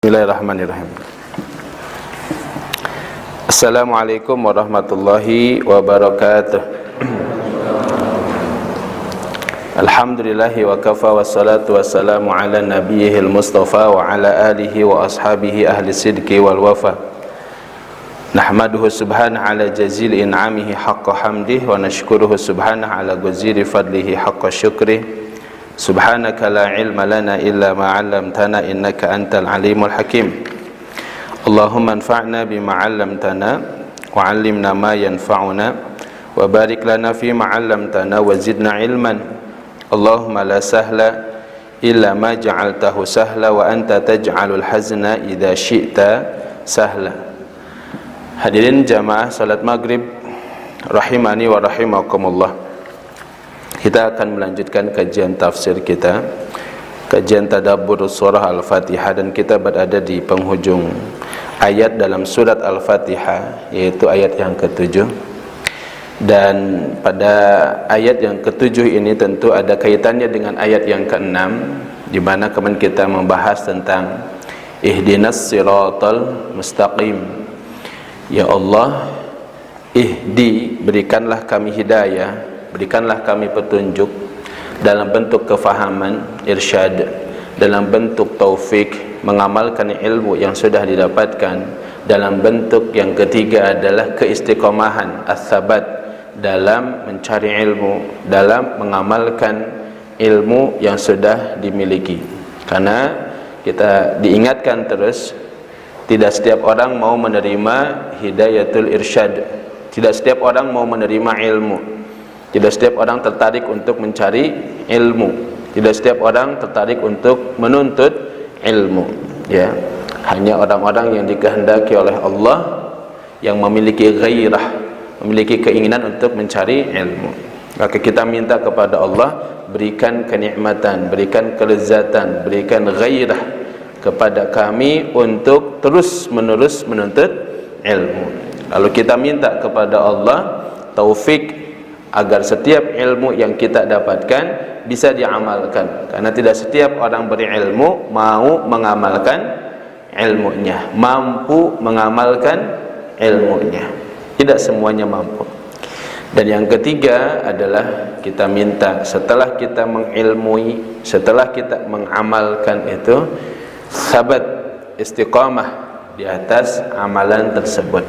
Bismillahirrahmanirrahim. Assalamualaikum warahmatullahi wabarakatuh. Alhamdulillahi wa kafa wassalatu wassalamu ala nabiyyihil mustafa wa ala alihi wa ashabihi ahli sidqi wal wafa. Nahmaduhu subhanahu ala jazil in'amihi haqqa hamdih wa nashkuruhu subhanahu ala guziri fadlihi haqqa syukrih. Subhanaka la ilma lana illa ma 'allamtana innaka antal alimul hakim. Allahumma anfa'na bima 'allamtana wa 'allimna ma yanfa'una wa barik lana fima 'allamtana wa zidna ilman. Allahumma la sahla illa ma ja'altahu sahla wa anta taj'alul hazna idza syi'ta sahla. Hadirin jamaah salat maghrib rahimani wa rahimakumullah. Kita akan melanjutkan kajian tafsir kita, kajian tadabbur surah Al-Fatihah, dan kita berada di penghujung ayat dalam surat Al-Fatihah, yaitu ayat yang ke-7. Dan pada ayat yang ke-7 ini tentu ada kaitannya dengan ayat yang ke-6, di mana kemarin kita membahas tentang ihdinas siratal mustaqim. Ya Allah, ihdi, berikanlah kami hidayah, berikanlah kami petunjuk dalam bentuk kefahaman, irsyad, dalam bentuk taufik, mengamalkan ilmu yang sudah didapatkan. Dalam bentuk yang ketiga adalah keistiqomahan, as-sabat, dalam mencari ilmu, dalam mengamalkan ilmu yang sudah dimiliki. Karena kita diingatkan terus, tidak setiap orang mau menerima hidayatul irsyad, tidak setiap orang mau menerima ilmu, tidak setiap orang tertarik untuk mencari ilmu, tidak setiap orang tertarik untuk menuntut ilmu, ya. Hanya orang-orang yang dikehendaki oleh Allah yang memiliki ghairah, memiliki keinginan untuk mencari ilmu. Maka kita minta kepada Allah, berikan kenikmatan, berikan kelezatan, berikan ghairah kepada kami untuk terus-menerus menuntut ilmu. Lalu kita minta kepada Allah taufik agar setiap ilmu yang kita dapatkan bisa diamalkan, karena tidak setiap orang berilmu mau mengamalkan ilmunya, mampu mengamalkan ilmunya, tidak semuanya mampu. Dan yang ketiga adalah kita minta setelah kita mengilmui, setelah kita mengamalkan itu, sabat, istiqamah di atas amalan tersebut.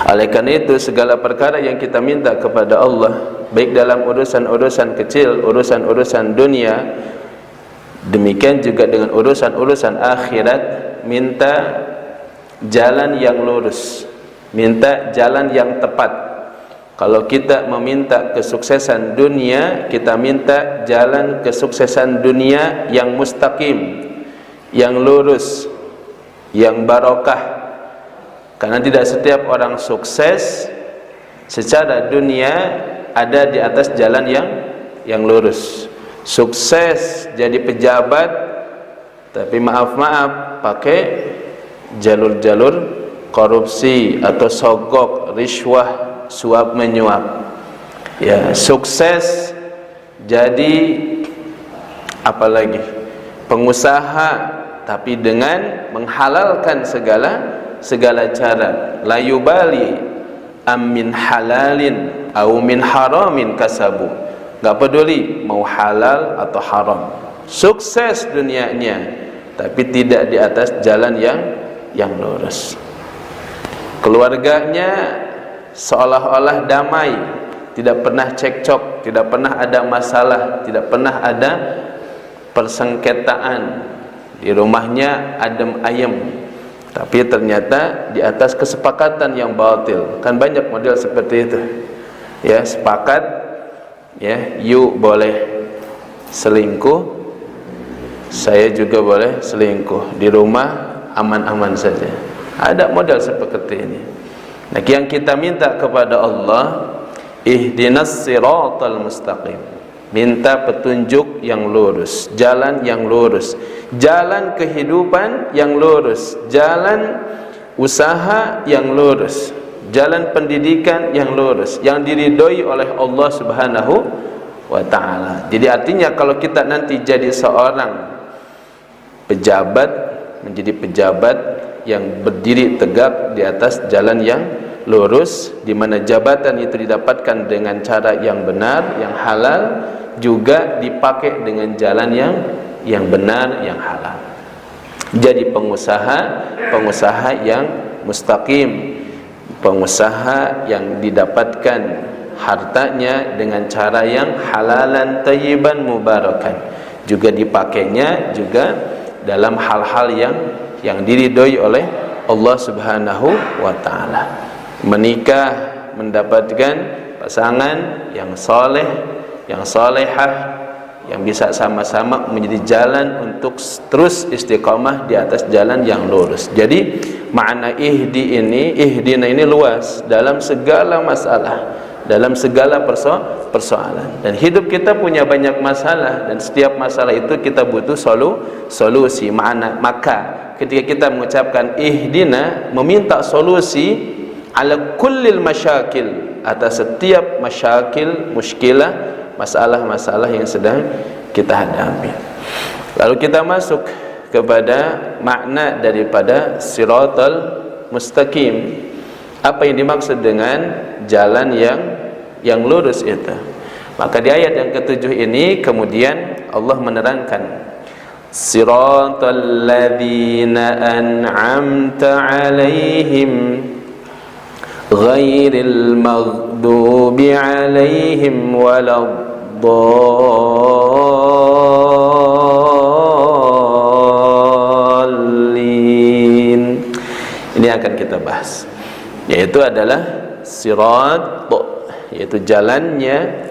Oleh karena itu, segala perkara yang kita minta kepada Allah, baik dalam urusan-urusan kecil, urusan-urusan dunia, demikian juga dengan urusan-urusan akhirat, minta jalan yang lurus, minta jalan yang tepat. Kalau kita meminta kesuksesan dunia, kita minta jalan kesuksesan dunia yang mustaqim, yang lurus, yang barokah. Karena tidak setiap orang sukses secara dunia ada di atas jalan yang lurus. Sukses jadi pejabat, tapi maaf-maaf pakai jalur-jalur korupsi atau sogok, riswah, suap menyuap. Ya, sukses jadi apalagi pengusaha, tapi dengan menghalalkan segala cara, la yubali am min halalin au min haramin kasabu, enggak peduli mau halal atau haram. Sukses dunianya tapi tidak di atas jalan yang lurus. Keluarganya seolah-olah damai, tidak pernah cekcok, tidak pernah ada masalah, tidak pernah ada persengketaan. Di rumahnya adem ayem, tapi ternyata di atas kesepakatan yang batil. Kan banyak model seperti itu, ya. Sepakat, ya, you boleh selingkuh, saya juga boleh selingkuh, di rumah aman-aman saja. Ada model seperti ini. Nah, yang kita minta kepada Allah, ihdinas siratal mustaqim, minta petunjuk yang lurus, jalan yang lurus, jalan kehidupan yang lurus, jalan usaha yang lurus, jalan pendidikan yang lurus, yang diridhoi oleh Allah Subhanahu wa ta'ala. Jadi artinya kalau kita nanti jadi seorang pejabat, menjadi pejabat yang berdiri tegak di atas jalan yang lurus, di mana jabatan itu didapatkan dengan cara yang benar, yang halal, juga dipakai dengan jalan yang benar, yang halal. Jadi pengusaha yang mustaqim, pengusaha yang didapatkan hartanya dengan cara yang halalan thayyiban mubarakan, juga dipakainya juga dalam hal-hal yang diridhoi oleh Allah Subhanahu wa taala. Menikah, mendapatkan pasangan yang soleh, yang solehah, yang bisa sama-sama menjadi jalan untuk terus istiqamah di atas jalan yang lurus. Jadi makna ihdina ini luas dalam segala masalah, dalam segala persoalan. Dan hidup kita punya banyak masalah, dan setiap masalah itu kita butuh solusi. Maka ketika kita mengucapkan ihdina, meminta solusi ala kullil masyakil, atas setiap masyakil, muskilah, masalah-masalah yang sedang kita hadapi. Lalu kita masuk kepada makna daripada siratal mustaqim. Apa yang dimaksud dengan jalan yang lurus itu? Maka di ayat yang ketujuh ini kemudian Allah menerangkan, siratal ladzina an'amta 'alaihim ghairil maghdubi 'alaihim waladdallin. Ini akan kita bahas, yaitu adalah sirat, yaitu jalannya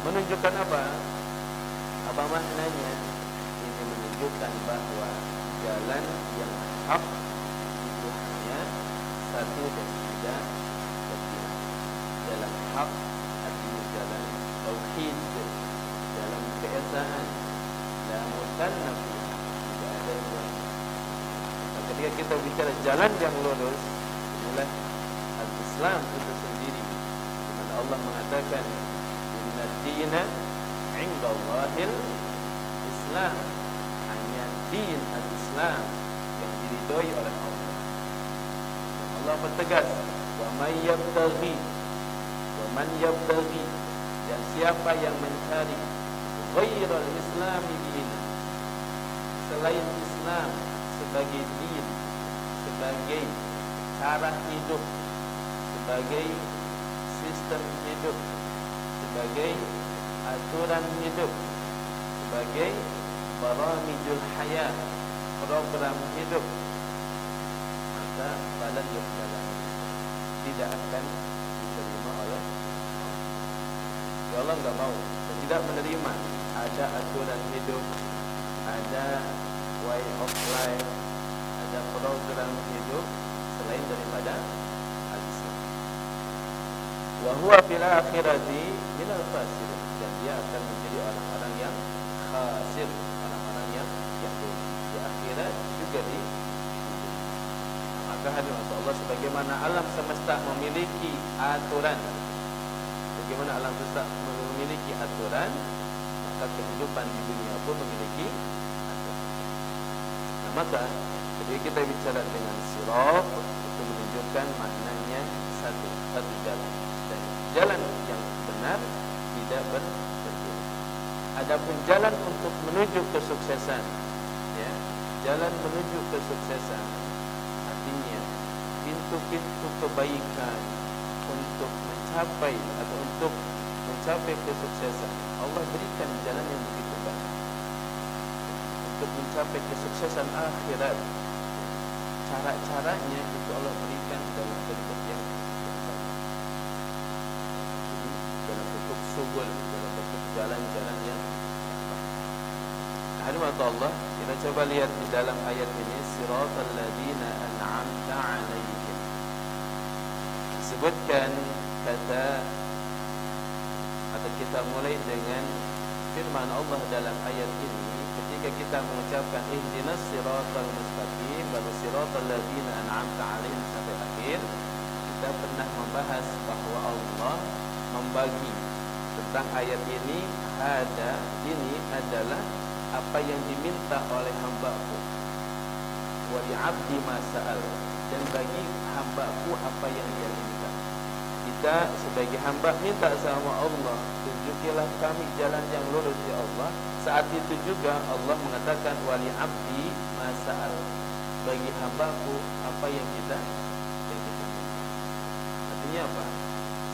menunjukkan apa? Apa maknanya? Ini menunjukkan bahwa jalan yang hak itu hanya satu dan tidak berbeda. Jalan hak artinya jalan tauhid, jalan keesaan, la mutannafi, tidak ada yang lain. Ketika kita bicara jalan yang lurus, inilah al-Islam itu sendiri, di mana Allah mengatakan Dina indallahil Islam, hanya din al-Islam yang diridhoi oleh Allah. Allah bertegas, wa man yabtaghi, dan siapa yang mencari ghairal islami din, selain Islam sebagai din, sebagai cara hidup, sebagai sistem hidup, sebagai aturan hidup, sebagai baramijul hayat, program hidup, maka balan yuqbala, tidak akan diterima oleh Allah. Ya Allah enggak mau dan tidak menerima ada aturan hidup, ada way of life, ada program hidup selain daripada al-Islam. Wa huwa fil akhirati minal khasirin, dan dia akan menjadi orang-orang yang khasir, orang-orang yang rugi di akhirat juga di dunia. Maka maka hadirin Allah, sebagaimana alam semesta memiliki aturan, bagaimana alam semesta memiliki aturan, maka kehidupan di dunia pun memiliki aturan. Nah, maka ketika kita bicara dengan sirat, itu menunjukkan maknanya satu jalan, dan jalan yang benar tidak berdua. Adapun jalan untuk menuju kesuksesan, ya, jalan menuju kesuksesan artinya pintu-pintu kebaikan untuk mencapai atau untuk mencapai kesuksesan, Allah berikan jalan yang begitu banyak untuk mencapai kesuksesan akhirat. Cara-caranya itu Allah berikan dalam bentuk yang banyak. Jadi dalam bentuk subul, dalam bentuk jalan-jalan yang banyak. Allah, kita coba lihat di dalam ayat ini, siratal ladzina an'amta 'alaihim. Disebutkan kata, atau kita mulai dengan firman Allah dalam ayat ini. Ketika kita mengucapkan ihdinas siratal mustaqim, baru siratal ladzina an'amta 'alaihim sampai akhir, kita pernah membahas bahwa Allah membagi tentang ayat ini. Ini adalah apa yang diminta oleh hamba-Ku, wa li'abdi ma sa'al, dan bagi hamba-Ku apa yang dia minta. Kita sebagai hamba minta sama Allah, tunjukilah kami jalan yang lurus ya Allah. Saat itu juga Allah mengatakan wa li'abdi ma sa'al, bagi hamba-Ku apa yang kita minta. Artinya apa?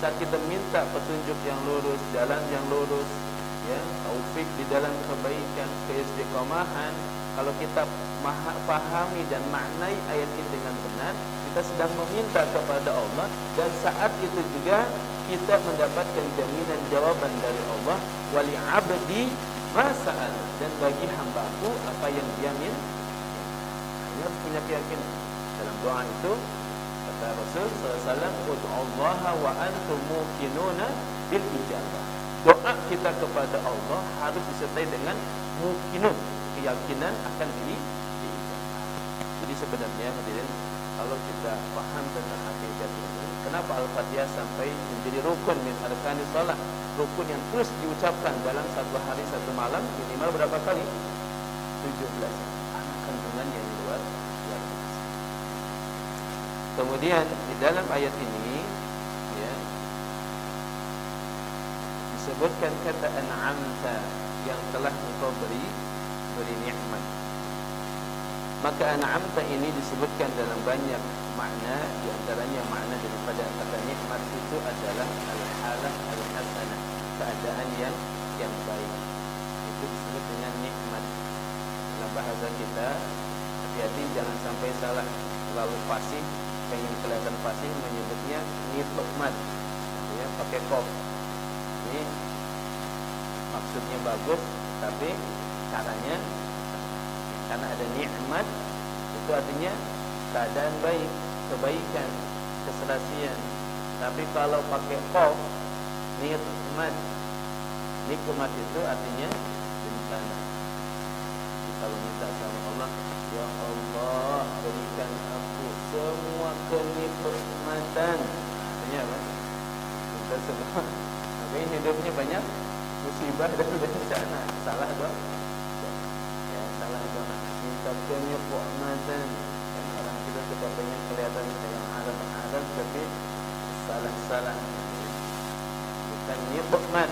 Saat kita minta petunjuk yang lurus, jalan yang lurus, ya, taufik di dalam kebaikan, keistiqomahan, kalau kita pahami dan maknai ayat ini dengan benar, kita sedang meminta kepada Allah, dan saat itu juga kita mendapatkan jaminan jawaban dari Allah, wali abdi masa'al, dan bagi hamba-Ku apa yang dia minta. Ini harus punya keyakinan. Dalam doa itu kata Rasul SAW, ud'ullaha wa antum muqinuna bil ijabah. Doa kita kepada Allah harus disertai dengan muqinun, keyakinan akan diijabah. Jadi sebenarnya hadirin, kalau kita paham tentang hakikat ini, kenapa Al-Fatihah sampai menjadi rukun min arkanis shalah, rukun yang terus diucapkan dalam satu hari satu malam minimal berapa kali? 17. Anak kandungannya yang luar biasa. Kemudian di dalam ayat ini, ya, disebutkan kata an'amta, yang telah engkau beri nikmat. Maka an'amta ini disebutkan dalam banyak makna, di antaranya makna daripada kata nikmat itu adalah al-halah al-hasanah, keadaan yang baik. Itu disebut dengan nikmat. Dalam bahasa kita, hati-hati jangan sampai salah, lalu fasih, pengen kelihatan fasih menyebutnya nikmat, ya, pakai kof. Ini maksudnya bagus, tapi caranya, karena ada nikmat, itu artinya keadaan baik, kebaikan, keserasian. Tapi kalau pakai qaf, nikmat itu artinya bencana. Jadi kalau minta sama Allah, ya Allah berikan aku semua kenikmatan, artinya apa? Minta semua. Tapi hidupnya banyak musibah dan bencana. Salah doa. Ya, salah doa. Minta kenikmatan. Dan orang kita suka pengen kelihatan yang Arab, tapi salah. Bukan nikmat,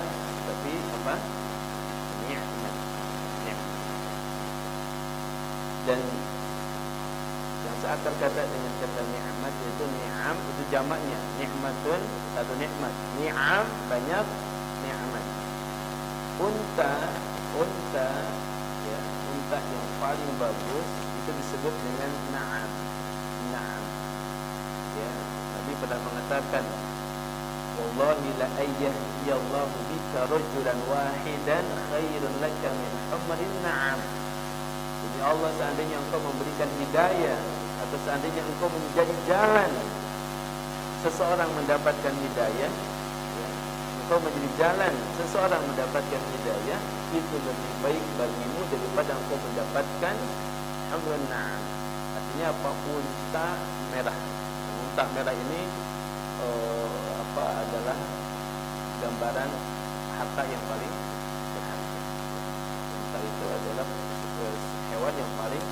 tapi apa? Nikmat. Dan yang seakar kata dengan kata nikmat itu ni'am, itu jamaknya nikmatun, satu nikmat. Ni'am banyak, nikmat. Unta, ya, unta yang paling bagus itu disebut dengan na'am. Ya, Nabi pernah mengatakan, wallahi la ayyadiyallahu bika rajulan wahidan khairun laka min humrin na'am. Jadi Allah, seandainya engkau memberikan hidayah, atau seandainya engkau menjadi jalan seseorang mendapatkan hidayah, ya, engkau menjadi jalan seseorang mendapatkan hidayah, itu lebih baik bagimu daripada engkau mendapatkan humrun na'am. Artinya apa? Unta merah. Unta merah ini adalah gambaran harta yang paling berharga. Unta itu adalah hewan yang paling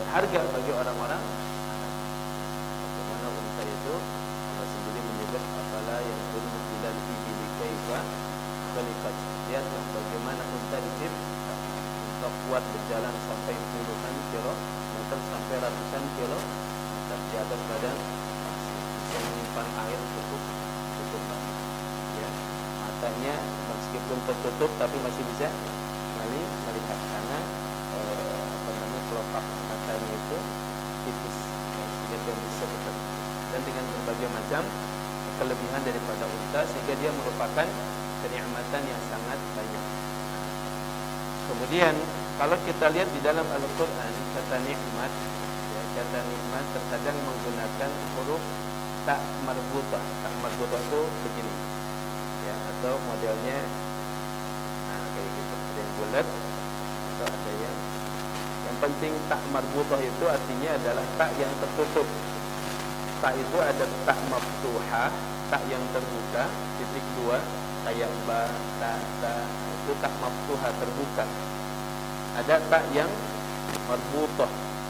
berharga bagi orang-orang. Bagaimana unta itu Allah sendiri menyebut afala yang zuru ilal ibili kaifa khuliqat. Lihatlah bagaimana unta dicipta. Unta kuat berjalan sampai puluhan kilometer sampai ratusan kilometer di atas badan, bisa menyimpan air cukup banyak. Ya, matanya meskipun tertutup tapi masih bisa melihat karena kelopak matanya itu tipis, sehingga dia bisa bekerja. Dan dengan berbagai macam kelebihan daripada unta, sehingga dia merupakan kenikmatan yang sangat banyak. Kemudian kalau kita lihat di dalam Al-Quran, kata nikmat terkadang menggunakan huruf tak marbutah. Tak marbutah itu begini, ya, atau modelnya kayak gitu, ada yang bulat atau ada yang penting. Tak marbutah itu artinya adalah tak yang tertutup. Tak itu ada tak maftuhah, tak yang terbuka, titik dua, kayak ba, ta, itu tak maftuhah, terbuka. Ada tak yang marbutah.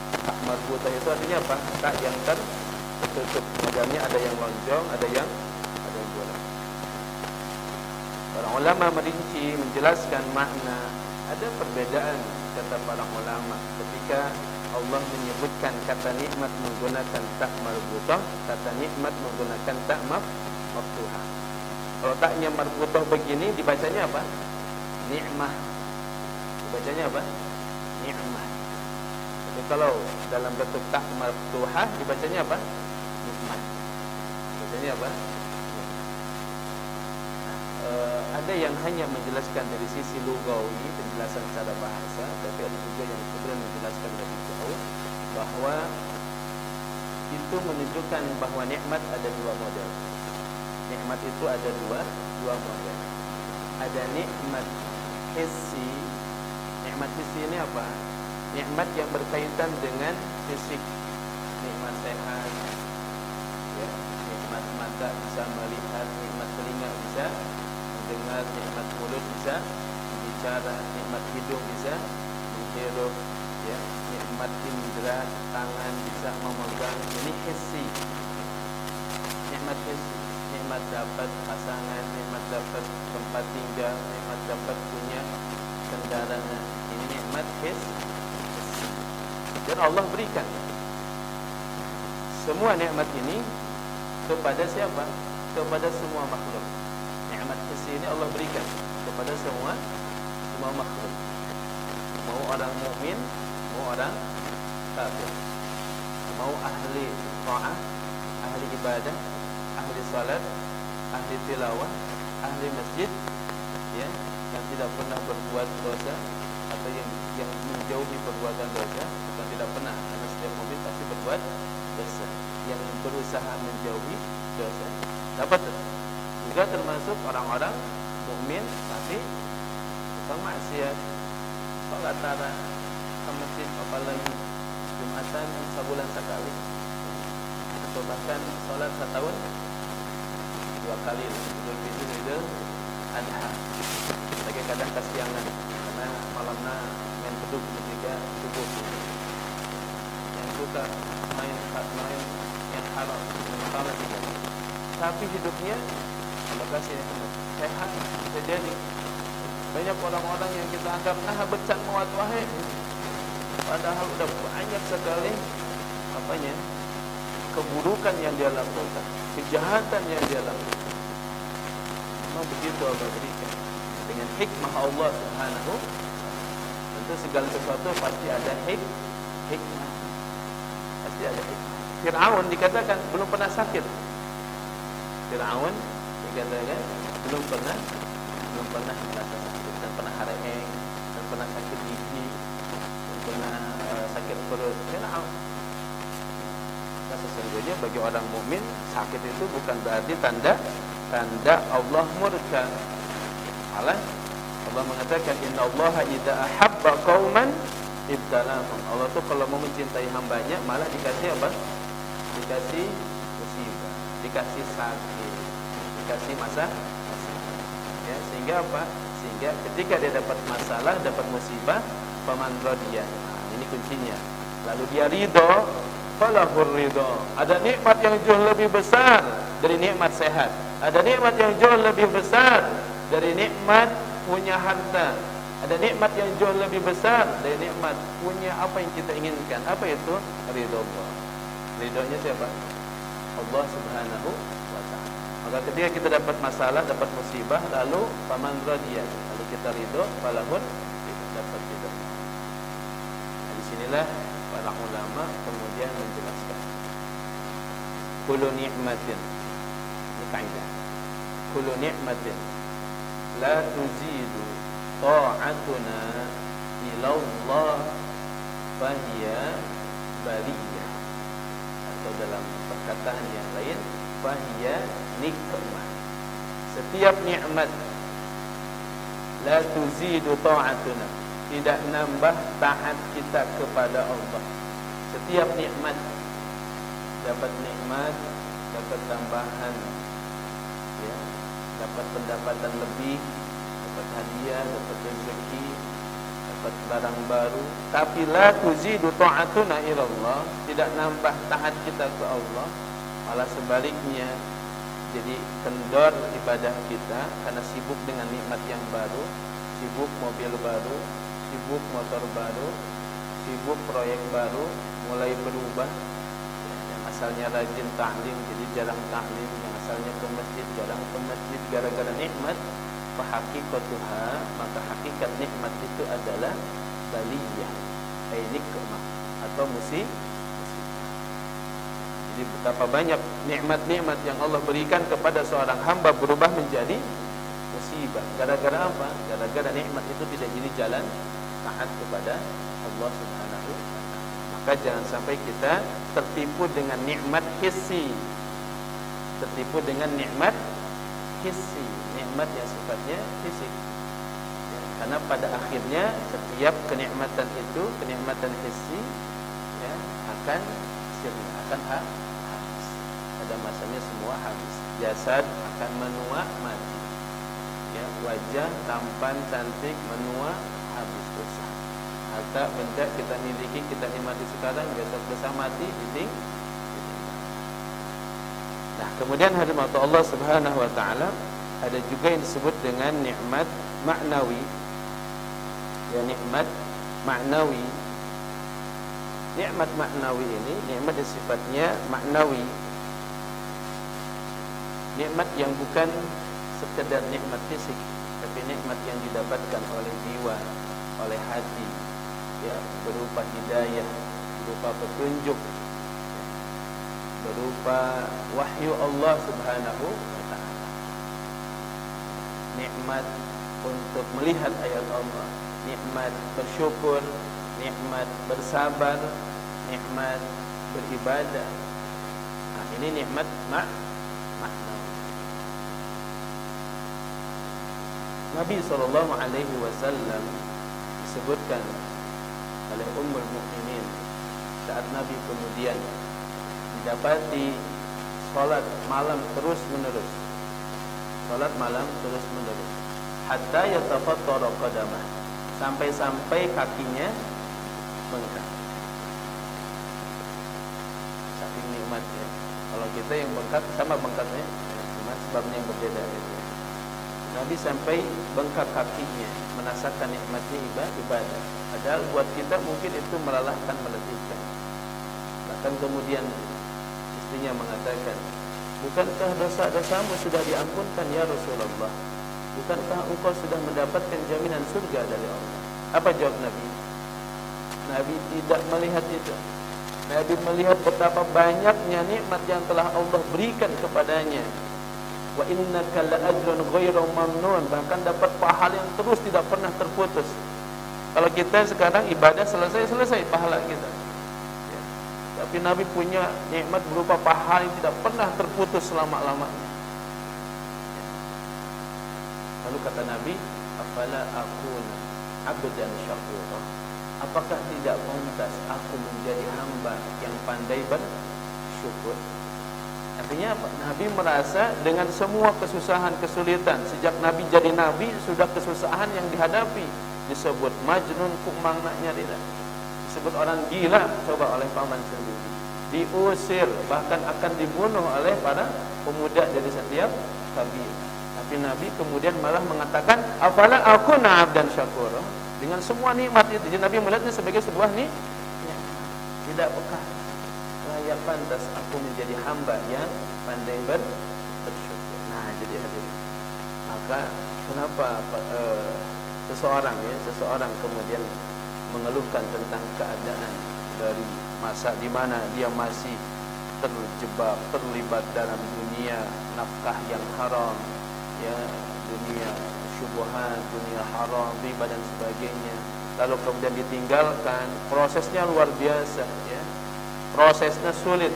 Tak marbutah itu artinya apa? Tak yang tertutup. Modelnya ada yang lonjong, ada yang bulat. Para ulama merinci menjelaskan makna. Ada perbedaan kata para ulama ketika Allah menyebutkan kata nikmat menggunakan tak marbutah, kata nikmat menggunakan tak maftuhah. Kalau taknya marbutah begini dibacanya apa? Ni'mah. Dibacanya apa? Ni'mah. Jadi kalau dalam bentuk tak maftuhah dibacanya apa? Nikmat. Bacanya apa? Ada yang hanya menjelaskan dari sisi lugawi, penjelasan secara bahasa, tapi ada juga yang kemudian menjelaskan lebih jauh bahwa itu menunjukkan bahwa nikmat ada dua model. Nikmat itu ada dua model. Ada nikmat hissi. Nikmat hissi ini apa? Nikmat yang berkaitan dengan fisik. Nikmat sehat, ya, nikmat mata bisa melihat, nikmat telinga bisa dengar, nikmat mulut bisa bicara, nikmat hidung bisa menghirup, ya, nikmat indera tangan bisa memegang. Ini hissi. Nikmat hissi, nikmat dapat pasangan, nikmat dapat tempat tinggal, nikmat dapat punya kendaraan. Ini nikmat hissi. Dan Allah berikan semua nikmat ini kepada siapa? Kepada semua makhluk. Nikmat hissi ini Allah berikan kepada semua makhluk. Mau orang mukmin, mau orang kafir, mau ahli ta'ah, ahli ibadah, ahli salat, ahli tilawah, ahli masjid, ya, yang tidak pernah berbuat dosa atau yang menjauhi perbuatan dosa, bukan tidak pernah, karena setiap mukmin pasti berbuat dosa. Yang berusaha menjauhi dosa dapat juga termasuk orang-orang mukmin tapi bukan maksiat, sholat tara ke masjid, apalagi Jumatan sebulan sekali, atau bahkan sholat setahun 2 kali, Idul Fitri, Idul Adha. Lagi kadang kesiangan karena malamnya main beduk ketika subuh. Yang suka main yang haram, masalah tidak. Tapi hidupnya Allah kasih sehat, bisa jadi. Banyak orang-orang yang kita anggap bercan muat wahai, padahal udah banyak sekali keburukan yang dia lakukan, kejahatan yang dia lakukan. Memang begitu Allah berikan dengan hikmah Allah Subhanahu. Tentu segala sesuatu pasti ada hikmah. Pasti ada hikmah. Fir'aun dikatakan belum pernah sakit. Fir'aun dikatakan belum pernah merasa sakit, dan pernah hareng, dan pernah sakit gigi, dan pernah sakit perut. Fir'aun. Nah, sesungguhnya bagi orang mukmin sakit itu bukan berarti tanda Allah murka. Malah Allah mengatakan innallaha idza ahabba qauman ibtalahum. Allah tuh kalau mau mencintai hambanya malah dikasih apa? Dikasih musibah, dikasih sakit, dikasih masalah. Ya, sehingga apa? Sehingga ketika dia dapat masalah, dapat musibah, faman radiya. Nah, ini kuncinya. Lalu dia ridho, falahur ridho. Ada nikmat yang jauh lebih besar dari nikmat sehat. Ada nikmat yang jauh lebih besar dari nikmat punya harta. Ada nikmat yang jauh lebih besar dari nikmat punya apa yang kita inginkan. Apa itu? Ridho Allah. Ridhonya siapa? Allah Subhanahu wa ta'ala. Maka ketika kita dapat masalah, dapat musibah, lalu faman radiya, lalu kita ridho, falahun kita dapat ridho. Nah, di sinilah para ulama kemudian menjelaskan kullu ni'matin, ini kaidah, kullu ni'matin la tuzidu ta'atuna ila Allah fahiya baliyah, atau dalam perkataan yang lain fahiya nikmah. Setiap nikmat la tuzidu ta'atuna, tidak nambah taat kita kepada Allah. Setiap nikmat, dapat nikmat, dapat tambahan, ya, dapat pendapatan lebih, dapat hadiah, dapat rezeki, dapat barang baru, tapi la tuzidu ta'atuna ila Allah, tidak nambah taat kita ke Allah, malah sebaliknya jadi kendor ibadah kita karena sibuk dengan nikmat yang baru, sibuk mobil baru, sibuk motor baru, sibuk proyek baru, mulai berubah. Yang asalnya rajin ta'lim jadi jarang ta'lim, yang asalnya ke masjid jarang ke masjid gara-gara nikmat. Fahaqiqatuha, maka hakikat nikmat itu adalah baliyah, ay nikmah atau musibah. Jadi betapa banyak nikmat-nikmat yang Allah berikan kepada seorang hamba berubah menjadi musibah. Gara-gara apa? Gara-gara nikmat itu tidak jadi jalan taat kepada Allah Subhanahu wa ta'ala. Maka jangan sampai kita tertipu dengan nikmat hissi. Tertipu dengan nikmat hissi, nikmat yang sifatnya fisik. Ya, karena pada akhirnya setiap kenikmatan itu, kenikmatan hissi, ya, akan sirna, akan habis. Pada masanya semua habis. Jasad akan menua, mati. Ya, wajah tampan cantik menua, habis, rusak. Harta benda kita miliki, kita nikmati sekarang, besok besar mati, ditinggal. Nah, kemudian hadirat Allah Subhanahu wa ta'ala, ada juga yang disebut dengan nikmat maknawi. Ya, nikmat maknawi. Nikmat maknawi ini nikmat yang sifatnya maknawi. Nikmat yang bukan sekedar nikmat fisik, tapi nikmat yang didapatkan oleh jiwa, oleh hati, ya, berupa hidayah, berupa petunjuk, berupa wahyu Allah Subhanahu wa ta'ala. Nikmat untuk melihat ayat Allah, nikmat bersyukur, nikmat bersabar, nikmat beribadah. Nah, ini nikmat maknawi. Nabi SAW disebutkan oleh Ummul Mukminin saat Nabi kemudian didapati salat malam terus menerus, salat malam terus menerus, hatta yatafattara qadamah, sampai-sampai kakinya bengkak. Saking nikmatnya. Kalau kita yang bengkak sama bengkaknya, cuma sebabnya yang berbeda gitu. Nabi sampai bengkak kakinya, merasakan nikmatnya ibadah. Padahal buat kita mungkin itu melelahkan, meletihkan. Bahkan kemudian istrinya mengatakan, bukankah dosa-dosamu sudah diampunkan ya Rasulullah? Bukankah engkau sudah mendapatkan jaminan surga dari Allah? Apa jawab Nabi? Nabi tidak melihat itu. Nabi melihat betapa banyaknya nikmat yang telah Allah berikan kepadanya. Wa innaka la'ajrun ghairu mamnun, bahkan dapat pahala yang terus tidak pernah terputus. Kalau kita sekarang ibadah selesai pahala kita. Ya. Tapi Nabi punya nikmat berupa pahala yang tidak pernah terputus selama-lamanya. Ya. Lalu kata Nabi, afala akuna abdan syakura. apakah tidak pantas aku menjadi hamba yang pandai bersyukur? Artinya apa? Nabi merasa dengan semua kesusahan, kesulitan, sejak Nabi jadi Nabi sudah kesusahan yang dihadapi, disebut majnun, maknanya tidak, disebut orang gila coba oleh paman sendiri, diusir, bahkan akan dibunuh oleh para pemuda dari setiap kabilah. Tapi Nabi kemudian malah mengatakan, afala akuna abdan syakur. Dengan semua nikmat itu, jadi Nabi melihatnya sebagai sebuah nikmat. Tidak apakah layak pantas aku menjadi hamba yang pandai bersyukur. Nah, jadi hadirin, maka kenapa seseorang kemudian mengeluhkan tentang keadaan dari masa di mana dia masih terlibat dalam dunia nafkah yang haram, ya, dunia syubhat, dunia haram, riba dan sebagainya, lalu kemudian ditinggalkan, prosesnya luar biasa, ya, prosesnya sulit,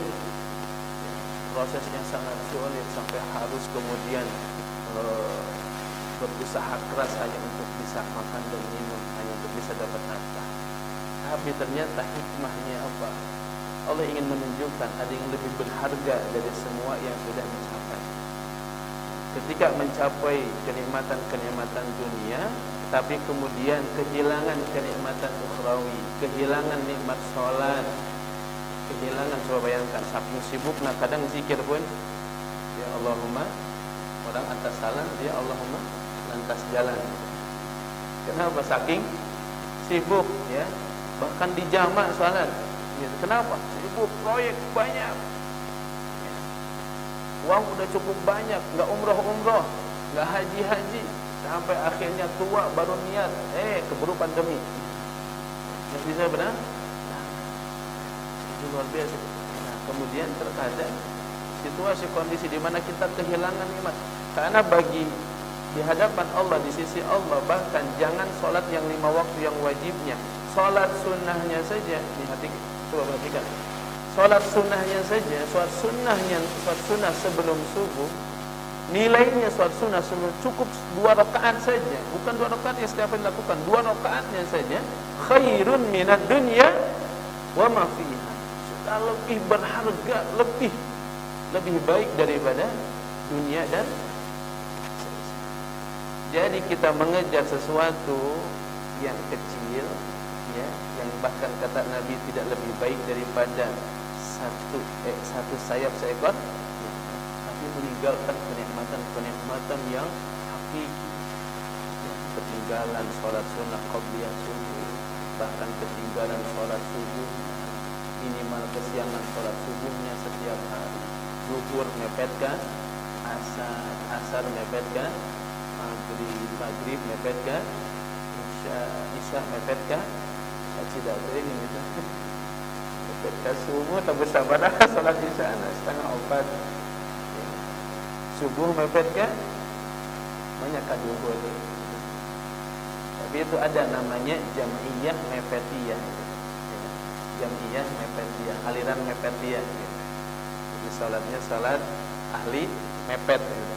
prosesnya sangat sulit sampai harus kemudian berusaha keras hanya untuk bisa makan dan minum, hanya untuk bisa dapat nafkah. Tapi ternyata hikmahnya apa? Allah ingin menunjukkan ada yang lebih berharga dari semua yang sudah dicapai. Ketika mencapai kenikmatan-kenikmatan dunia, tapi kemudian kehilangan kenikmatan ukhrawi, kehilangan nikmat sholat, kehilangan, coba bayangkan, saking sibuk, nah kadang zikir pun, ya Allahumma, orang atas salah, dia Allahumma lantas jalan. Kenapa? Saking sibuk, ya, bahkan di jamak salat. Kenapa? Sibuk, proyek banyak, uang udah cukup banyak, nggak umroh, nggak haji, sampai akhirnya tua baru niat, keburu pandemi, nggak bisa benar. Itu luar biasa. Nah, kemudian terkadang situasi kondisi di mana kita kehilangan nikmat, karena bagi di hadapan Allah, di sisi Allah, bahkan jangan sholat yang 5 waktu yang wajibnya, sholat sunnahnya saja, di hati, coba perhatikan, sholat sunnahnya saja, sholat sunnah sebelum subuh, nilainya sholat sunnah sebelum cukup 2 rakaat saja, bukan 2 rakaat yang setiap hari dilakukan, 2 rakaatnya saja, khairun minad dunya wa ma fiha, sudah lebih berharga, lebih baik daripada dunia dan jadi kita mengejar sesuatu yang kecil, ya, yang bahkan kata Nabi tidak lebih baik daripada satu sayap seekor, tapi meninggalkan kenikmatan yang hakiki, ya, ketinggalan sholat sunnah qabliyah subuh, bahkan ketinggalan sholat subuh, minimal kesiangan sholat subuhnya setiap hari, zuhur mepetkan asar mepetkan, maghrib mepetkan, isya mepetkan, tidak sering gitu, mepetkan subuh tak bersabar salat isya setengah 4, ya. Subuh mepetkan banyak kaduhur, tapi itu ada namanya jam'iyah mepetiyah, ya. Jam'iyah mepetiyah, aliran mepetiyah, ya. Jadi salatnya salat ahli mepet, gitu.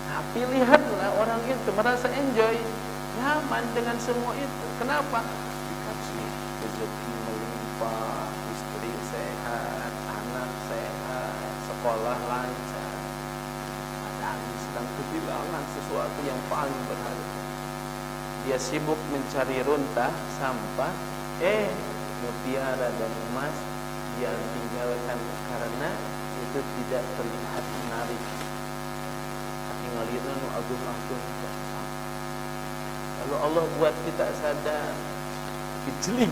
Tapi lihatlah orang itu merasa enjoy, nyaman dengan semua itu. Kenapa? Dikasih rezeki melimpah, istri sehat, anak sehat, sekolah lancar. Padahal dia sedang kehilangan sesuatu yang paling berharga. Dia sibuk mencari runtah, sampah, mutiara dan emas dia tinggalkan karena itu tidak terlihat menarik. Tapi ngalirna nu agung-agung. Lalu Allah buat kita sadar, keceling,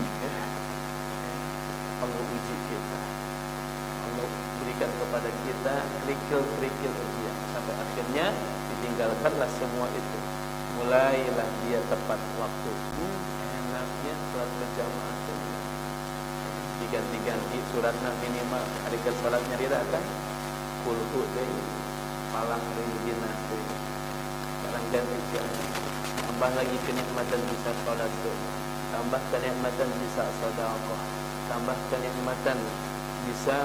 Allah uji kita, Allah berikan kepada kita kerikil-kerikil ujian, sampai akhirnya ditinggalkanlah semua itu. Mulailah dia tepat waktu. Enaknya sholat berjamaah, diganti-ganti suratnya minimal hari ke sholatnya dirakan kulhu deh, malang deh, dina deh, barang ganti, tambah lagi kenikmatan bisa sholat tuh, tambah kenikmatan bisa sedekah, tambah kenikmatan bisa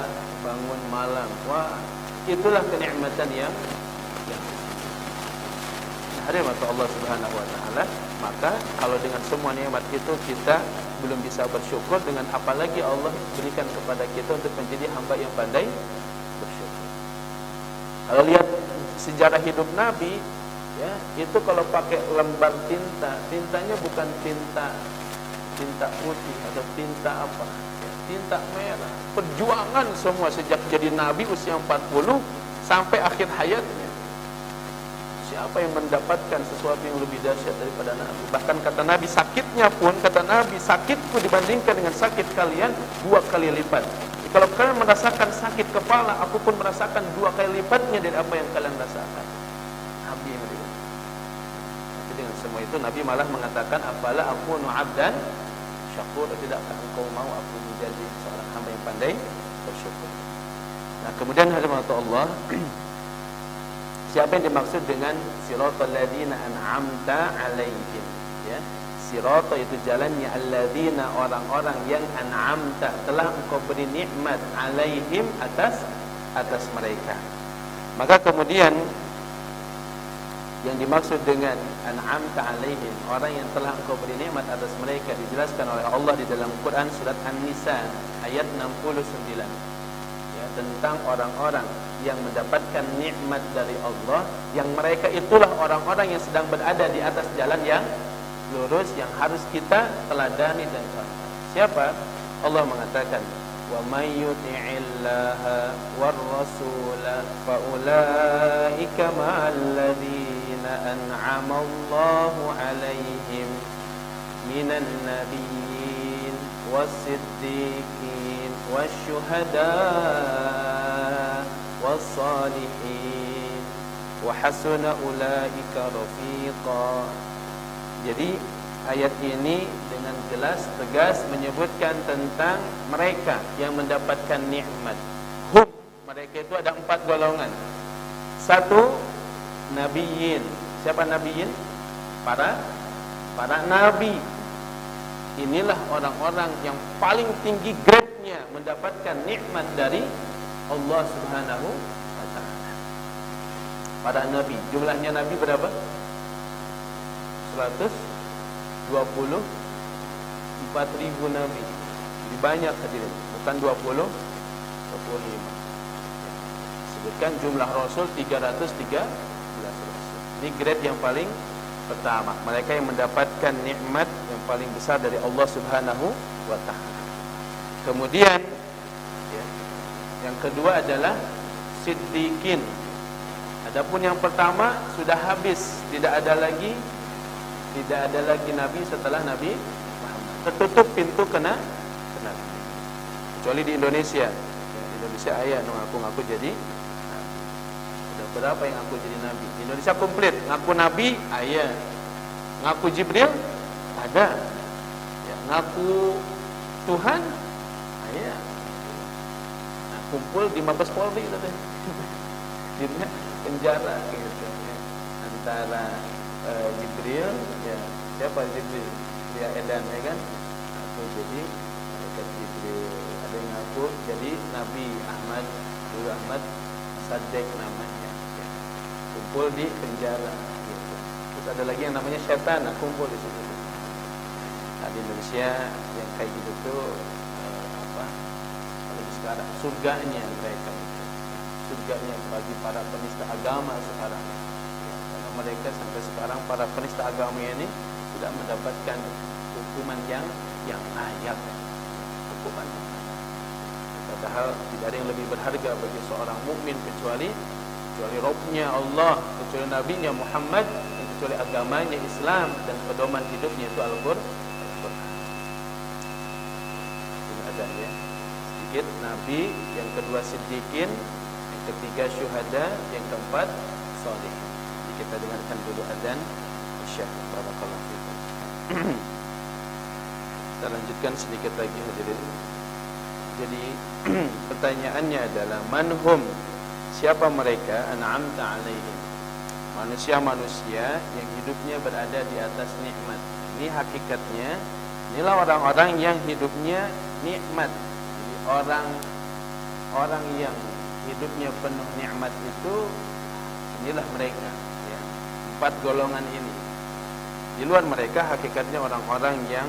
bangun malam. Wah, itulah kenikmatan yang Ada mata Allah Subhanahu wa taala, maka kalau dengan semua nikmat itu kita belum bisa bersyukur, dengan apalagi Allah berikan kepada kita untuk menjadi hamba yang pandai bersyukur. Kalau lihat sejarah hidup Nabi, ya, itu kalau pakai lembar tinta, tintanya bukan tinta putih atau tinta apa, ya, tinta merah. Perjuangan semua sejak jadi Nabi usia 40 sampai akhir hayatnya. Siapa yang mendapatkan sesuatu yang lebih dahsyat daripada Nabi? Bahkan kata Nabi, sakitnya pun, kata Nabi, sakitku dibandingkan dengan sakit kalian 2 kali lipat. Jadi, kalau kalian merasakan sakit kepala, aku pun merasakan 2 kali lipatnya dari apa yang kalian rasakan. Nabi yang lebih. Tapi dengan semua itu Nabi malah mengatakan, afala akunu abdan syakur, tidakkah engkau mau aku menjadi seorang hamba yang pandai bersyukur. Nah, kemudian hadirin Allah, siapa yang dimaksud dengan siratal ladzina an'amta alaihim, ya. Sirata itu jalannya, alladzina orang-orang yang an'amta telah engkau beri nikmat, alaihim atas mereka. Maka kemudian yang dimaksud dengan an'amta alaihim, orang yang telah engkau beri nikmat atas mereka, dijelaskan oleh Allah di dalam Quran surat An-Nisa ayat 69, ya, tentang orang-orang yang mendapatkan nikmat dari Allah, yang mereka itulah orang-orang yang sedang berada di atas jalan yang lurus, yang harus kita teladani dan contoh. Siapa? Allah mengatakan, wa may yuti'illaha war rasula fa ulaika ma'al ladzina an'ama Allahu 'alaihim minan nabiyyin was-siddiqin wasyuhada was-salihin wa hasuna ulaika rafiqa. Jadi ayat ini dengan jelas tegas menyebutkan tentang mereka yang mendapatkan nikmat. Mereka itu ada 4 golongan. 1, nabiyyin. Siapa nabiyyin? Para nabi. Inilah orang-orang yang paling tinggi grade-nya mendapatkan nikmat dari Allah Subhanahu wa ta'ala. Para nabi, jumlahnya nabi berapa? 124.000 nabi. Lebih banyak hadirin, bukan 20, 25. Sebutkan jumlah rasul 313 rasul. Ini grade yang paling pertama, mereka yang mendapatkan nikmat yang paling besar dari Allah Subhanahu wa ta'ala. Kemudian yang kedua adalah siddiqin. Adapun yang pertama sudah habis, tidak ada lagi nabi setelah Nabi Muhammad. Tertutup pintu kena nabi. Kecuali di Indonesia. Ya, di Indonesia ayah ngaku jadi nabi. Sudah berapa yang ngaku jadi nabi? Di Indonesia komplit, ngaku nabi ayah. Ngaku Jibril ada. Ya, ngaku Tuhan ayah. Kumpul di Mabes Polri gitu deh. Di penjara gitu ya. Antara Jibril, ya, siapa Jibril? Dia Edan, ya kan? Aku jadi malaikat Jibril. Ada yang ngaku jadi Nabi Ahmad, dulu Ahmad Sadek namanya, ya. Kumpul di penjara gitu. Terus ada lagi yang namanya setan, kumpul di situ. Nah, di Indonesia yang kayak gitu tuh sekarang surganya mereka, surganya bagi para penista agama sekarang, ya, karena mereka sampai sekarang para penista agama ini sudah mendapatkan hukuman yang layak, hukuman yang layak. Padahal tidak ada yang lebih berharga bagi seorang mukmin kecuali Rabbnya Allah, kecuali Nabinya Muhammad, kecuali agamanya Islam, dan pedoman hidupnya itu Al-Qur'an. Ini ada ya. Nabi, yang kedua siddiqin, yang ketiga syuhada, yang keempat salih. Jadi kita dengarkan dulu adzan Syekh. Barakallahu fikum. Kita lanjutkan sedikit lagi hadirin. Jadi pertanyaannya adalah manhum, siapa mereka? An'amta alaihim, manusia-manusia yang hidupnya berada di atas nikmat. Ini hakikatnya, inilah orang-orang yang hidupnya nikmat. Orang yang hidupnya penuh nikmat itu, inilah mereka, ya. empat golongan ini. Di luar mereka hakikatnya orang-orang yang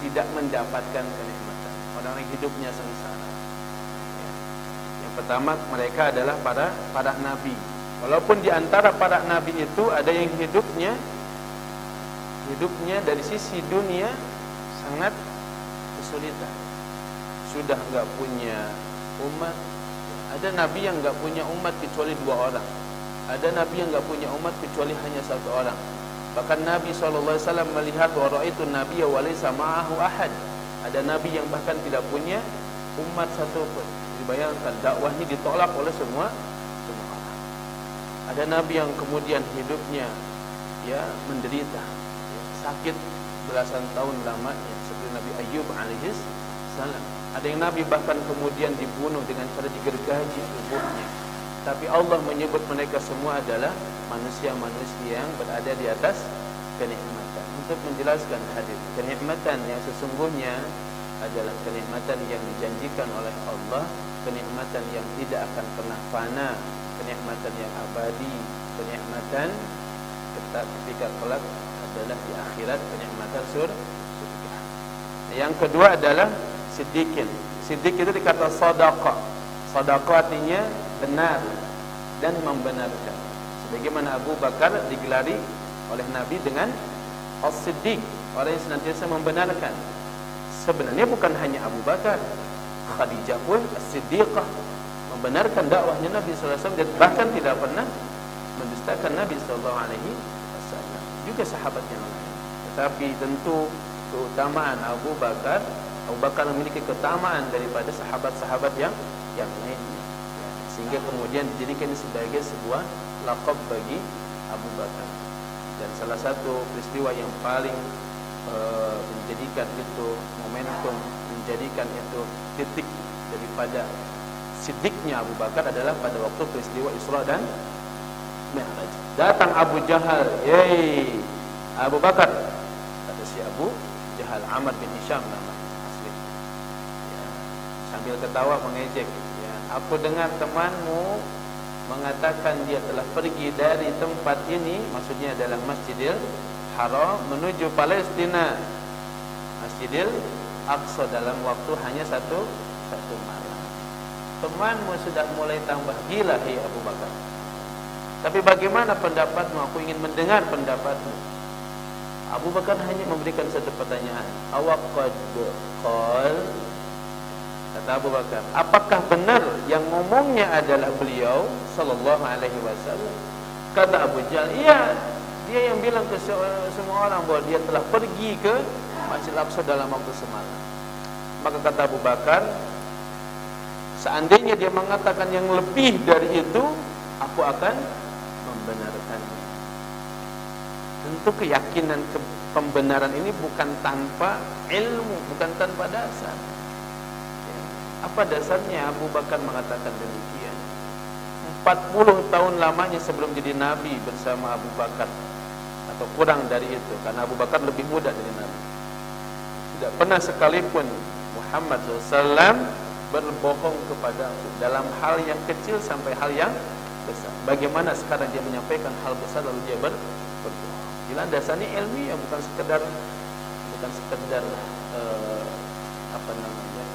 tidak mendapatkan kenikmatan, orang yang hidupnya sengsara. Yang pertama mereka adalah para nabi. Walaupun di antara para nabi itu ada yang hidupnya dari sisi dunia sangat kesulitan. Sudah enggak punya umat. Ada nabi yang enggak punya umat kecuali 2 orang. Ada nabi yang enggak punya umat kecuali hanya 1 orang. Bahkan Nabi SAW melihat wa ra'aitu nabiyya wa laysa ma'ahu ahad. Ada nabi yang bahkan tidak punya umat satupun. Dibayangkan dakwahnya ditolak oleh semua orang. Ada nabi yang kemudian hidupnya menderita, sakit belasan tahun lamanya seperti Nabi Ayyub alaihi salam. Ada yang nabi bahkan kemudian dibunuh dengan cara digergaji tubuhnya. Tapi Allah menyebut mereka semua adalah manusia-manusia yang berada di atas kenikmatan. Untuk menjelaskan hadis, kenikmatan yang sesungguhnya adalah kenikmatan yang dijanjikan oleh Allah, kenikmatan yang tidak akan pernah fana, kenikmatan yang abadi, kenikmatan ketika kelak adalah di akhirat, kenikmatan surga. Yang kedua adalah siddiqin. Siddiq itu dikata sadaqah. Sadaqah artinya benar dan membenarkan. Sebagaimana Abu Bakar digelari oleh Nabi dengan as-siddiq, orang yang senantiasa membenarkan. Sebenarnya bukan hanya Abu Bakar, Khadijah pun as-siddiqah, membenarkan dakwahnya Nabi SAW dan bahkan tidak pernah mendustakan Nabi SAW. Juga sahabat yang lain. Tetapi tentu keutamaan Abu Bakar memiliki keutamaan daripada sahabat-sahabat yang lainnya, sehingga kemudian dijadikan sebagai sebuah laqab bagi Abu Bakar. Dan salah satu peristiwa yang paling menjadikan itu momentum, menjadikan itu titik daripada siddiqnya Abu Bakar adalah pada waktu peristiwa Isra dan Mi'raj. Datang Abu Jahal, "Hei Abu Bakar," kata si Abu Jahal, Amr bin Hisham namanya asli, sambil ketawa mengejek, "Aku dengar temanmu mengatakan dia telah pergi dari tempat ini," maksudnya adalah Masjidil Haram, "menuju Palestina, Masjidil Aqsa dalam waktu hanya satu malam. Temanmu sudah mulai tambah gila, hei Abu Bakar. Tapi bagaimana pendapatmu? Aku ingin mendengar pendapatmu." Abu Bakar hanya memberikan satu pertanyaan, "Awaqad qal?" Kata Abu Bakar, "Apakah benar yang ngomongnya adalah beliau sallallahu alaihi wasallam?" Kata Abu Jahal, "Iya, dia yang bilang ke semua orang bahwa dia telah pergi ke Masjid Al-Aqsa dalam waktu semalam." Maka kata Abu Bakar, "Seandainya dia mengatakan yang lebih dari itu, aku akan membenarkannya." Tentu keyakinan pembenaran ini bukan tanpa ilmu, bukan tanpa dasar. Apa dasarnya Abu Bakar mengatakan demikian? 40 tahun lamanya sebelum jadi Nabi bersama Abu Bakar, atau kurang dari itu, karena Abu Bakar lebih muda dari Nabi. Tidak pernah sekalipun Muhammad SAW berbohong kepada aku dalam hal yang kecil sampai hal yang besar. Bagaimana sekarang dia menyampaikan hal besar lalu dia berbohong? Bila dasarnya ilmiah, bukan sekedar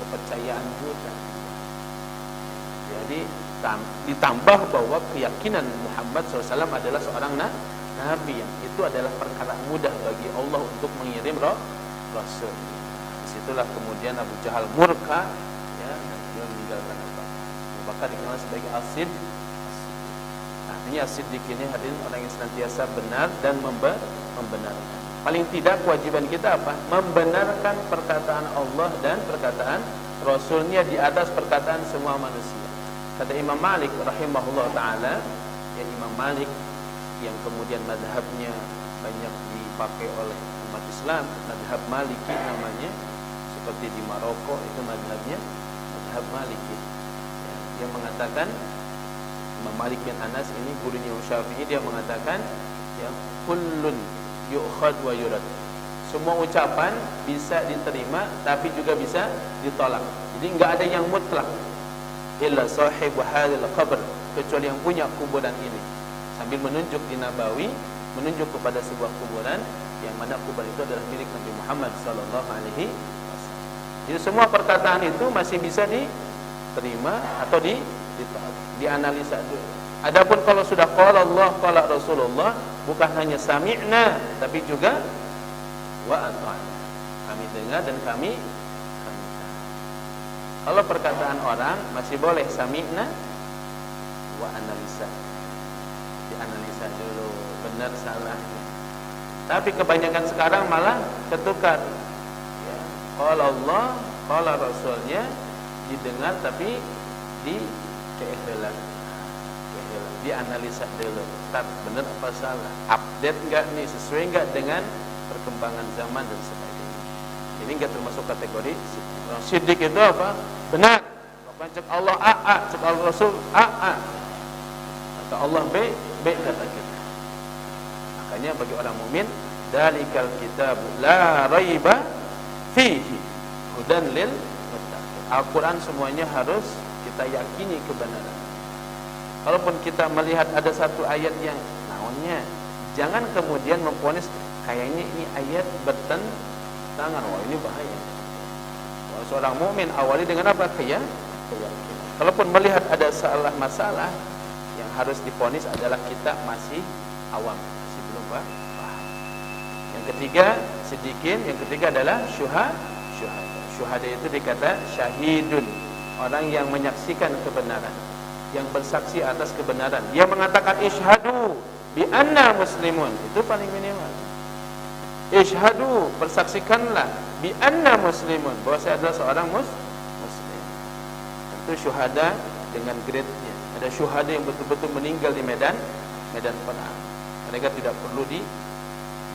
kepercayaan buta. Jadi ditambah bahwa keyakinan Muhammad SAW adalah seorang nabi, yang itu adalah perkara mudah bagi Allah untuk mengirim rasul. Disitulah kemudian Abu Jahal murka, dan dia meninggalkan Abu Bakar. Abu Bakar dikenal sebagai as-siddiq. Artinya as-siddiq ini hadirin orang yang senantiasa benar dan membenarkan. Paling tidak kewajiban kita apa? Membenarkan perkataan Allah dan perkataan Rasulnya di atas perkataan semua manusia. Kata Imam Malik rahimahullah ta'ala, Imam Malik yang kemudian madhabnya banyak dipakai oleh umat Islam, madhab Maliki namanya, seperti di Maroko itu madhabnya madhab Maliki. Dia mengatakan, Imam Malik bin Anas ini gurunya Syafi'i, dia mengatakan kullun yu'khad wa yurad. Semua ucapan bisa diterima tapi juga bisa ditolak. Jadi enggak ada yang mutlak. Illa sahib hadhil qabr, kecuali yang punya kuburan ini. sambil menunjuk di Nabawi, menunjuk kepada sebuah kuburan yang mana kuburan itu adalah milik Nabi Muhammad sallallahu alaihi wasallam. Jadi semua perkataan itu masih bisa diterima atau dianalisa dulu. Adapun kalau sudah qala Allah, qala Rasulullah, bukan hanya sami'na tapi juga wa ata'na. Kami dengar dan kami taat. Kalau perkataan orang masih boleh sami'na wa analisa. Dianalisa dulu benar salahnya. Tapi kebanyakan sekarang malah ketukar. Ya, qala Allah, qala Rasulnya didengar tapi dikehelan. Dianalisa dulu, tak benar apa salah, update enggak nih, sesuai enggak dengan perkembangan zaman dan sebagainya. Ini enggak termasuk kategori siddiq. Orang siddiq itu apa? Benar. Bukan cek Allah A, cek Allah Rasul A. Kata Allah B kata kita. Makanya bagi orang mukmin, dalikal kitabu la raiba fihi hudan lil muttaqin. Al-Quran semuanya harus kita yakini kebenaran. Kalaupun kita melihat ada satu ayat yang naonnya, jangan kemudian memponis kayaknya ini ayat bertentangan. Wah, ini bahaya. Wah, seorang mukmin awali dengan apa? Keyakinan. Kalaupun melihat ada salah masalah, yang harus diponis adalah kita masih awam, masih belum paham. Yang ketiga siddiqin, yang ketiga adalah syuhada. Syuhada itu dikata syahidun, orang yang menyaksikan kebenaran, yang bersaksi atas kebenaran. Dia mengatakan isyhadu bi anna muslimun, itu paling minimal. Isyhadu, bersaksikanlah bi anna muslimun, bahwa saya adalah seorang muslim. Tentu syuhada dengan grade-nya. Ada syuhada yang betul-betul meninggal di medan perang. Mereka tidak perlu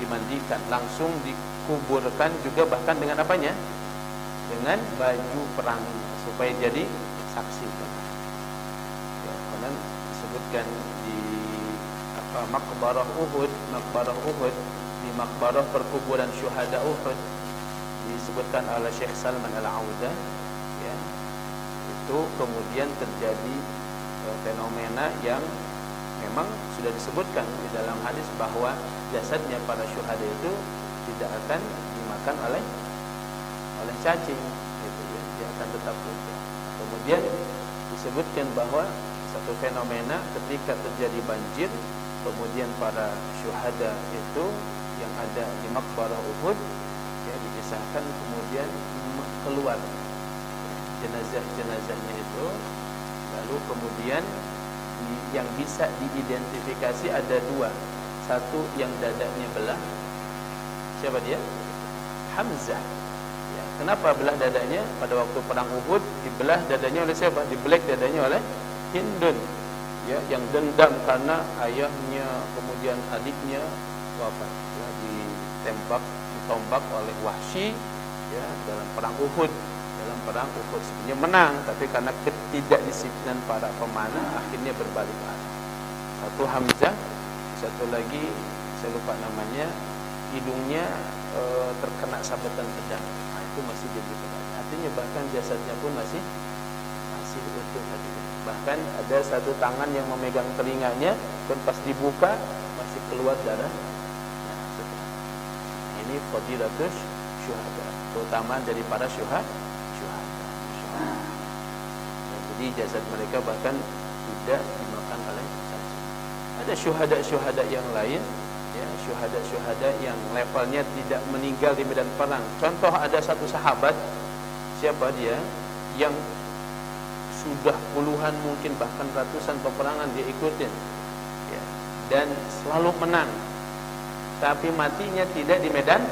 dimandikan, langsung dikuburkan juga, bahkan dengan apanya? Dengan baju perangnya, supaya jadi saksi. Disebutkan di Maqbarah Uhud, di Maqbarah perkuburan syuhada Uhud, disebutkan oleh Syekh Salman Al-Auda, ya, itu kemudian terjadi fenomena yang memang sudah disebutkan di dalam hadis bahwa jasadnya para syuhada itu tidak akan dimakan oleh cacing, gitu ya, dia akan tetap utuh. Kemudian disebutkan bahwa satu fenomena ketika terjadi banjir, kemudian para syuhada itu yang ada di Maqbarah Uhud, ya, dipisahkan, kemudian keluar jenazah-jenazahnya itu, lalu kemudian yang bisa diidentifikasi ada dua. Satu yang dadanya belah, siapa dia? Hamzah. Ya, kenapa belah dadanya? Pada waktu perang Uhud dibelah dadanya oleh siapa? Dibelek dadanya oleh Hindun, ya, yang dendam karena ayahnya kemudian adiknya wafat, ya, ditombak oleh Wahsy, ya, dalam perang Uhud. Sebenarnya menang, tapi karena ketidakdisiplinan para pemanah akhirnya berbalik arah. Satu Hamzah, satu lagi saya lupa namanya, hidungnya terkena sabetan pedang. Nah, itu masih jadi pedang. Artinya bahkan jasadnya pun masih utuh tadi. Bahkan ada satu tangan yang memegang telinganya, dan pas dibuka masih keluar darah. Ini fadilatus syuhada, keutamaan dari para syuhada. Jadi jasad mereka bahkan tidak dimakan oleh cacing. Ada syuhada yang lain, ya, syuhada yang levelnya tidak meninggal di medan perang. Contoh, ada satu sahabat, siapa dia, yang sudah puluhan, mungkin bahkan ratusan peperangan dia ikutin, ya, dan selalu menang, tapi matinya tidak di medan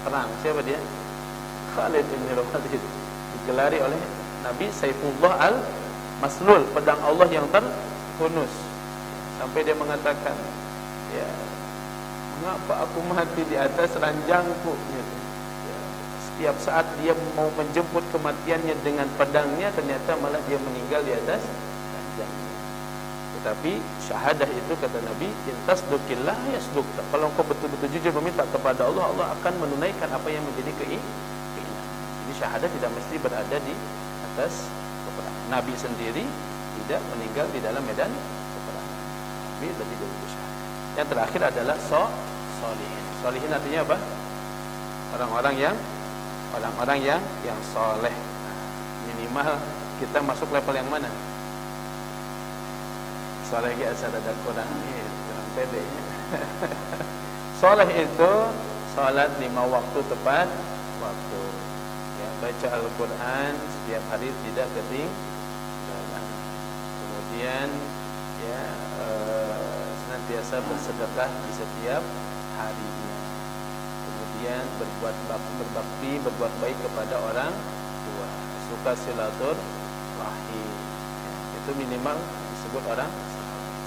perang. Siapa dia? Khalid bin Walid, digelari oleh Nabi Saifullah al-Maslul, pedang Allah yang terhunus. Sampai dia mengatakan, ya, mengapa aku mati di atas ranjangku, gitu. Ya, setiap saat dia mau menjemput kematiannya dengan pedangnya, ternyata malah dia meninggal di atas ranjangnya. Tetapi syahadah itu, kata Nabi, intasdukillah yasdukta. Kalau engkau betul-betul jujur meminta kepada Allah, Allah akan menunaikan apa yang menjadi keinginan. Jadi syahadah tidak mesti berada di atas peperangan. Nabi sendiri tidak meninggal di dalam medan peperangan. lebih berusaha. Yang terakhir adalah solihin. Solihin artinya apa? Orang-orang yang soleh. Minimal kita masuk level yang mana? Soleh ya asal ada Quran ini dalam pendeknya. Soleh itu salat 5 waktu tepat waktu. Ya, baca Al-Quran setiap hari tidak ketinggalan. Kemudian ya senantiasa bersedekah di setiap harinya. Kemudian berbakti, berbuat baik kepada orang tua. Suka silaturahim. Itu minimal disebut orang.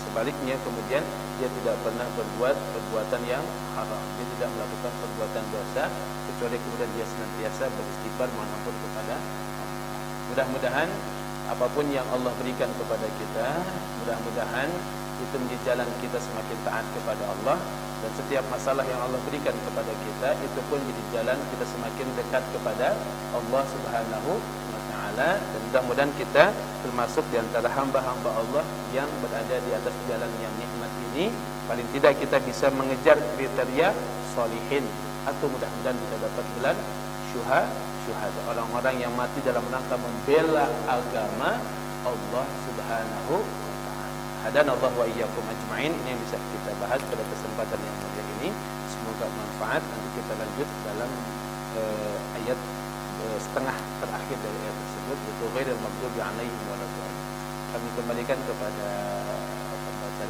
Sebaliknya kemudian dia tidak pernah berbuat perbuatan yang haram. Dia tidak melakukan perbuatan dosa kecuali kemudian dia senantiasa beristighfar mohon ampun kepada Allah. Mudah-mudahan apapun yang Allah berikan kepada kita, mudah-mudahan itu menjadi jalan kita semakin taat kepada Allah, dan setiap masalah yang Allah berikan kepada kita itu pun menjadi jalan kita semakin dekat kepada Allah Subhanahu wa taala. Dan mudah-mudahan kita termasuk di antara hamba-hamba Allah yang berada di atas jalan yang nikmat ini. Paling tidak kita bisa mengejar kriteria solihin, atau mudah-mudahan kita dapat gelar syuhada, orang-orang yang mati dalam rangka membela agama Allah Subhanahu wa taala. Hadanallahu wa iyyakum ajmain. Ini yang bisa kita bahas pada kesempatan yang mulia ini. Semoga bermanfaat. Nanti kita lanjut dalam ayat setengah terakhir dari ayat tersebut, yaitu ghairil maghdubi 'alaihim waladdallin. Kami kembalikan kepada pembaca.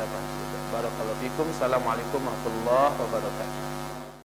Barakallahu fikum. Assalamualaikum warahmatullahi wabarakatuh.